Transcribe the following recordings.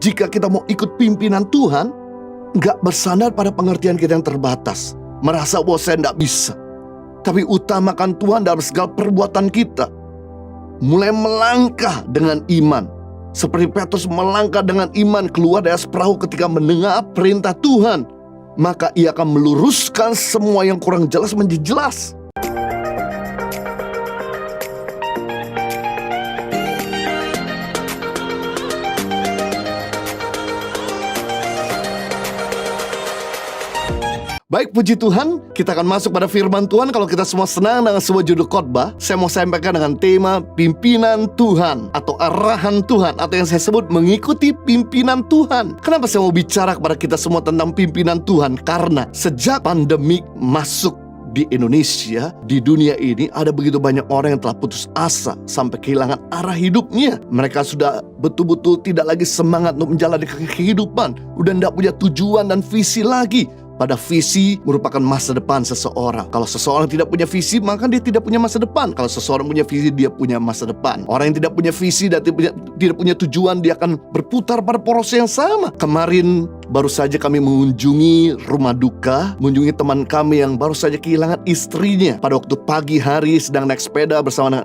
jika kita mau ikut pimpinan Tuhan, nggak bersandar pada pengertian kita yang terbatas, merasa bahwa saya nggak bisa. Tapi utamakan Tuhan dalam segala perbuatan kita. Mulai melangkah dengan iman. Seperti Petrus melangkah dengan iman keluar dari perahu ketika mendengar perintah Tuhan. Maka ia akan meluruskan semua yang kurang jelas menjadi jelas. Baik, puji Tuhan, kita akan masuk pada firman Tuhan. Kalau kita semua senang dengan sebuah judul khotbah, saya mau sampaikan dengan tema pimpinan Tuhan atau arahan Tuhan, atau yang saya sebut mengikuti pimpinan Tuhan. Kenapa saya mau bicara kepada kita semua tentang pimpinan Tuhan? Karena sejak pandemik masuk di Indonesia, di dunia ini ada begitu banyak orang yang telah putus asa sampai kehilangan arah hidupnya. Mereka sudah betul-betul tidak lagi semangat untuk menjalani kehidupan, udah tidak punya tujuan dan visi lagi. Pada visi merupakan masa depan seseorang. Kalau seseorang tidak punya visi, maka dia tidak punya masa depan. Kalau seseorang punya visi, dia punya masa depan. Orang yang tidak punya visi dan tidak punya tujuan, dia akan berputar pada poros yang sama. Kemarin baru saja kami mengunjungi rumah duka, mengunjungi teman kami yang baru saja kehilangan istrinya. Pada waktu pagi hari sedang naik sepeda bersama dengan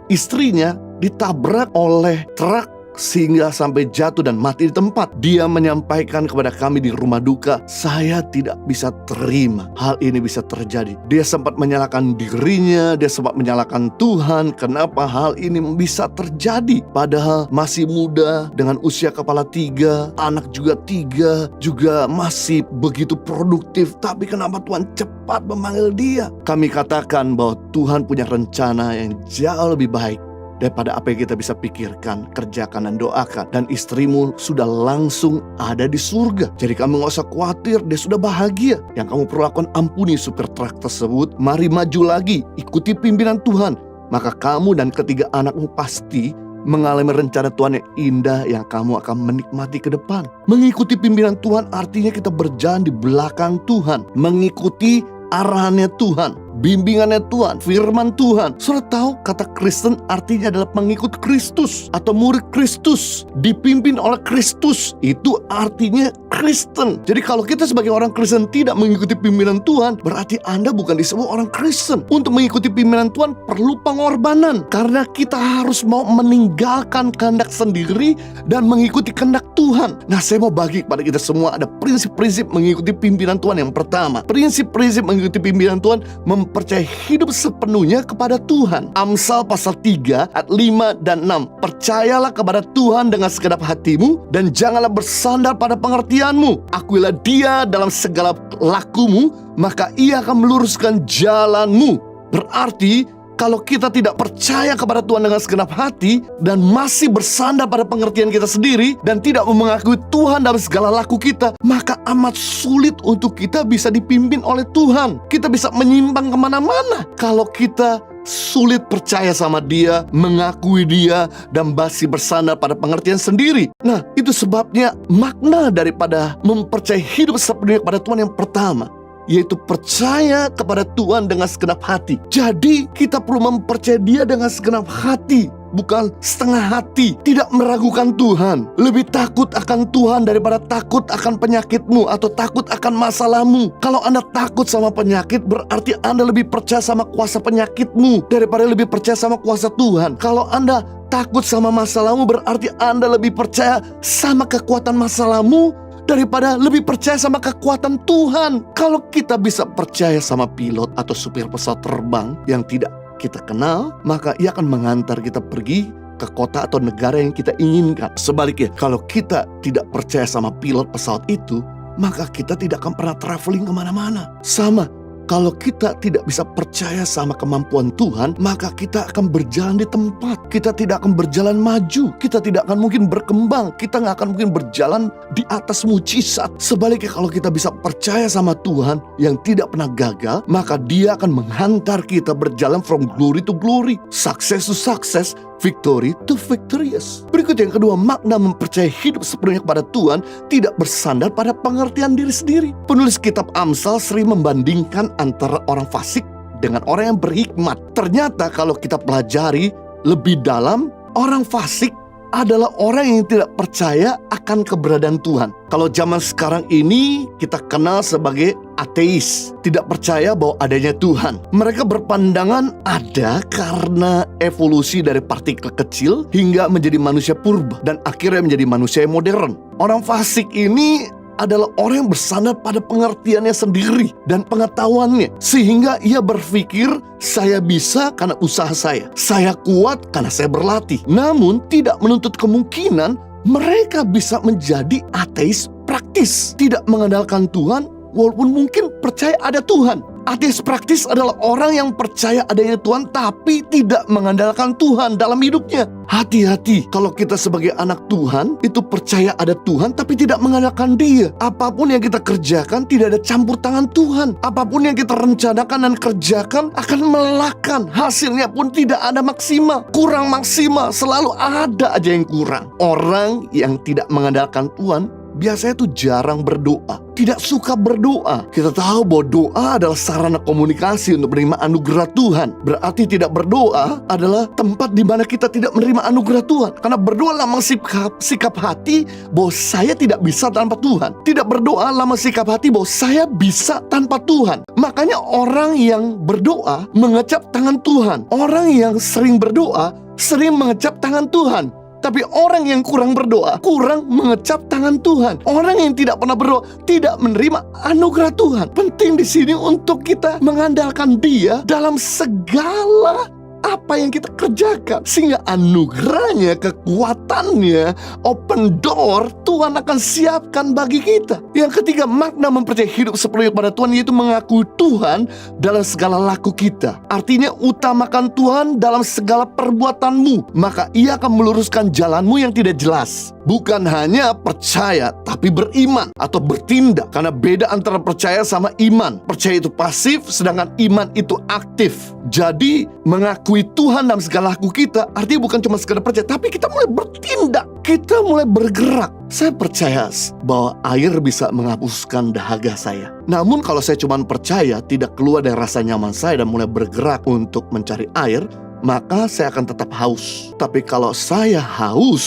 istrinya ditabrak oleh truk sehingga sampai jatuh dan mati di tempat. Dia menyampaikan kepada kami di rumah duka, saya tidak bisa terima hal ini bisa terjadi. Dia sempat menyalahkan dirinya, dia sempat menyalahkan Tuhan, kenapa hal ini bisa terjadi. Padahal masih muda, dengan usia kepala 3, anak juga 3, juga masih begitu produktif. Tapi kenapa Tuhan cepat memanggil dia? Kami katakan bahwa Tuhan punya rencana yang jauh lebih baik daripada apa yang kita bisa pikirkan, kerjakan, dan doakan. Dan istrimu sudah langsung ada di surga. Jadi kamu gak usah khawatir, dia sudah bahagia. Yang kamu perlu lakukan, ampuni supir truk tersebut. Mari maju lagi, ikuti pimpinan Tuhan. Maka kamu dan ketiga anakmu pasti mengalami rencana Tuhan yang indah yang kamu akan menikmati ke depan. Mengikuti pimpinan Tuhan artinya kita berjalan di belakang Tuhan, mengikuti arahannya Tuhan, bimbingannya Tuhan, firman Tuhan. Saudara tahu kata Kristen artinya adalah pengikut Kristus atau murid Kristus, dipimpin oleh Kristus. Itu artinya Kristen. Jadi kalau kita sebagai orang Kristen tidak mengikuti pimpinan Tuhan, berarti Anda bukan disebut orang Kristen. Untuk mengikuti pimpinan Tuhan perlu pengorbanan, karena kita harus mau meninggalkan kehendak sendiri dan mengikuti kehendak Tuhan. Nah, saya mau bagi kepada kita semua ada prinsip-prinsip mengikuti pimpinan Tuhan. Yang pertama, prinsip-prinsip mengikuti pimpinan Tuhan, mempercayai hidup sepenuhnya kepada Tuhan. Amsal pasal 3 ayat 5 dan 6. Percayalah kepada Tuhan dengan segenap hatimu dan janganlah bersandar pada pengertianmu. Akuilah Dia dalam segala lakumu, maka Ia akan meluruskan jalanmu. Berarti kalau kita tidak percaya kepada Tuhan dengan segenap hati dan masih bersandar pada pengertian kita sendiri dan tidak mengakui Tuhan dalam segala laku kita, maka amat sulit untuk kita bisa dipimpin oleh Tuhan. Kita bisa menyimpang kemana-mana kalau kita sulit percaya sama Dia, mengakui Dia, dan masih bersandar pada pengertian sendiri. Nah, itu sebabnya makna daripada mempercayai hidup sepenuhnya kepada Tuhan yang pertama, yaitu percaya kepada Tuhan dengan segenap hati. Jadi kita perlu mempercayai Dia dengan segenap hati, bukan setengah hati. Tidak meragukan Tuhan, lebih takut akan Tuhan daripada takut akan penyakitmu atau takut akan masalahmu. Kalau Anda takut sama penyakit, berarti Anda lebih percaya sama kuasa penyakitmu daripada lebih percaya sama kuasa Tuhan. Kalau Anda takut sama masalahmu, berarti Anda lebih percaya sama kekuatan masalahmu daripada lebih percaya sama kekuatan Tuhan. Kalau kita bisa percaya sama pilot atau supir pesawat terbang yang tidak kita kenal, maka ia akan mengantar kita pergi ke kota atau negara yang kita inginkan. Sebaliknya, kalau kita tidak percaya sama pilot pesawat itu, maka kita tidak akan pernah traveling kemana-mana. Sama, kalau kita tidak bisa percaya sama kemampuan Tuhan, maka kita akan berjalan di tempat. Kita tidak akan berjalan maju. Kita tidak akan mungkin berkembang. Kita nggak akan mungkin berjalan di atas mujizat. Sebaliknya, kalau kita bisa percaya sama Tuhan yang tidak pernah gagal, maka Dia akan menghantar kita berjalan from glory to glory, success to success, victory to victorious. Berikut yang kedua, makna mempercayai hidup sepenuhnya kepada Tuhan tidak bersandar pada pengertian diri sendiri. Penulis kitab Amsal sering membandingkan antara orang fasik dengan orang yang berhikmat. Ternyata kalau kita pelajari lebih dalam, orang fasik adalah orang yang tidak percaya akan keberadaan Tuhan. Kalau zaman sekarang ini kita kenal sebagai ateis, tidak percaya bahwa adanya Tuhan. Mereka berpandangan ada karena evolusi dari partikel kecil hingga menjadi manusia purba dan akhirnya menjadi manusia yang modern. Orang fasik ini adalah orang yang bersandar pada pengertiannya sendiri dan pengetahuannya, sehingga ia berpikir saya bisa karena usaha saya kuat karena saya berlatih. Namun tidak menuntut kemungkinan mereka bisa menjadi ateis praktis, tidak mengandalkan Tuhan walaupun mungkin percaya ada Tuhan. Ateis praktis adalah orang yang percaya adanya Tuhan tapi tidak mengandalkan Tuhan dalam hidupnya. Hati-hati kalau kita sebagai anak Tuhan itu percaya ada Tuhan tapi tidak mengandalkan Dia. Apapun yang kita kerjakan tidak ada campur tangan Tuhan. Apapun yang kita rencanakan dan kerjakan akan melelahkan. Hasilnya pun tidak ada maksimal, kurang maksimal, selalu ada aja yang kurang. Orang yang tidak mengandalkan Tuhan biasanya tuh jarang berdoa, tidak suka berdoa. Kita tahu bahwa doa adalah sarana komunikasi untuk menerima anugerah Tuhan. Berarti tidak berdoa adalah tempat di mana kita tidak menerima anugerah Tuhan. Karena berdoa lama sikap hati bahwa saya tidak bisa tanpa Tuhan. Tidak berdoa lama sikap hati bahwa saya bisa tanpa Tuhan. Makanya orang yang berdoa mengecap tangan Tuhan. Orang yang sering berdoa sering mengecap tangan Tuhan. Tapi orang yang kurang berdoa, kurang mengecap tangan Tuhan. Orang yang tidak pernah berdoa, tidak menerima anugerah Tuhan. Penting di sini untuk kita mengandalkan Dia dalam segala apa yang kita kerjakan, sehingga anugerahnya, kekuatannya, open door Tuhan akan siapkan bagi kita. Yang ketiga, makna mempercayai hidup sepenuhnya kepada Tuhan yaitu mengakui Tuhan dalam segala laku kita. Artinya utamakan Tuhan dalam segala perbuatanmu, maka Ia akan meluruskan jalanmu yang tidak jelas. Bukan hanya percaya tapi beriman atau bertindak. Karena beda antara percaya sama iman. Percaya itu pasif, sedangkan iman itu aktif. Jadi mengakui Tuhan dalam segala laku kita artinya bukan cuma sekedar percaya, tapi kita mulai bertindak, kita mulai bergerak. Saya percaya bahwa air bisa menghapuskan dahaga saya. Namun kalau saya cuma percaya, tidak keluar dari rasa nyaman saya dan mulai bergerak untuk mencari air, maka saya akan tetap haus. Tapi kalau saya haus,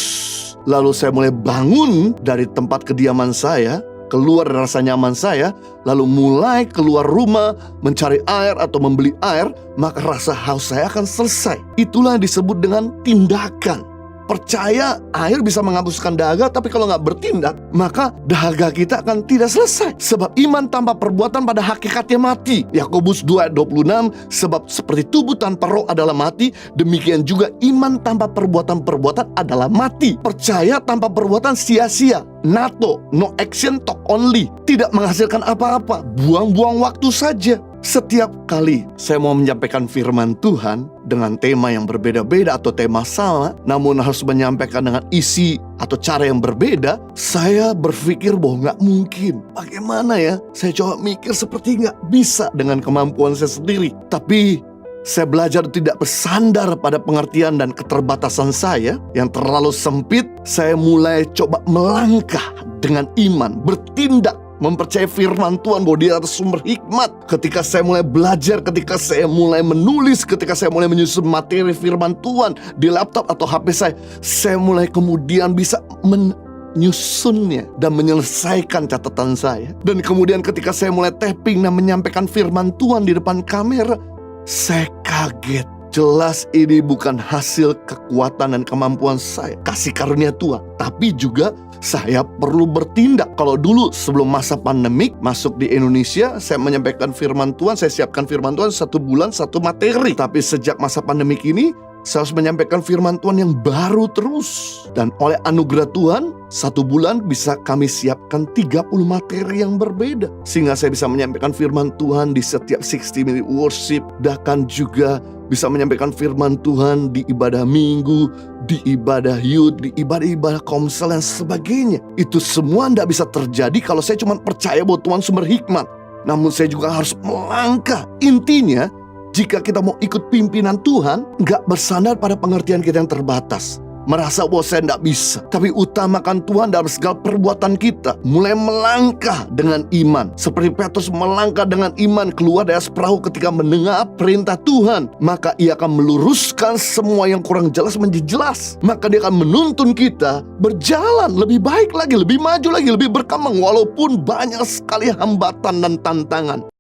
lalu saya mulai bangun dari tempat kediaman saya, keluar dari rasa nyaman saya, lalu mulai keluar rumah mencari air atau membeli air, maka rasa haus saya akan selesai. Itulah yang disebut dengan tindakan. Percaya air bisa menghapuskan dahaga, tapi kalau nggak bertindak, maka dahaga kita akan tidak selesai. Sebab iman tanpa perbuatan pada hakikatnya mati. Yakobus 2 ayat 26, sebab seperti tubuh tanpa roh adalah mati, demikian juga iman tanpa perbuatan-perbuatan adalah mati. Percaya tanpa perbuatan sia-sia. NATO, no action, talk only. Tidak menghasilkan apa-apa, buang-buang waktu saja. Setiap kali saya mau menyampaikan firman Tuhan dengan tema yang berbeda-beda atau tema sama, namun harus menyampaikan dengan isi atau cara yang berbeda, saya berpikir bahwa nggak mungkin. Bagaimana ya? Saya coba mikir seperti nggak bisa dengan kemampuan saya sendiri. Tapi saya belajar tidak bersandar pada pengertian dan keterbatasan saya yang terlalu sempit. Saya mulai coba melangkah dengan iman, bertindak, mempercayai firman Tuhan bahwa Dia adalah sumber hikmat. Ketika saya mulai belajar, ketika saya mulai menulis, ketika saya mulai menyusun materi firman Tuhan di laptop atau HP saya mulai kemudian bisa menyusunnya dan menyelesaikan catatan saya. Dan kemudian ketika saya mulai tapping dan menyampaikan firman Tuhan di depan kamera, saya kaget. Jelas ini bukan hasil kekuatan dan kemampuan saya, kasih karunia Tuhan, tapi juga saya perlu bertindak. Kalau dulu sebelum masa pandemik masuk di Indonesia, saya menyampaikan firman Tuhan, saya siapkan firman Tuhan 1 bulan 1 materi. Tapi sejak masa pandemik ini, saya harus menyampaikan firman Tuhan yang baru terus. Dan oleh anugerah Tuhan, 1 bulan bisa kami siapkan 30 materi yang berbeda. Sehingga saya bisa menyampaikan firman Tuhan di setiap 60 minute worship. Bahkan juga bisa menyampaikan firman Tuhan di ibadah minggu, di ibadah youth, di ibadah-ibadah komsel dan sebagainya. Itu semua tidak bisa terjadi kalau saya cuma percaya bahwa Tuhan sumber hikmat. Namun saya juga harus melangkah. Intinya, jika kita mau ikut pimpinan Tuhan, nggak bersandar pada pengertian kita yang terbatas. merasa bahwa saya tidak bisa. Tapi utamakan Tuhan dalam segala perbuatan kita. Mulai melangkah dengan iman. Seperti Petrus melangkah dengan iman keluar dari perahu ketika mendengar perintah Tuhan. Maka ia akan meluruskan semua yang kurang jelas menjadi jelas. Maka dia akan menuntun kita berjalan lebih baik lagi, lebih maju lagi, lebih berkembang. Walaupun banyak sekali hambatan dan tantangan.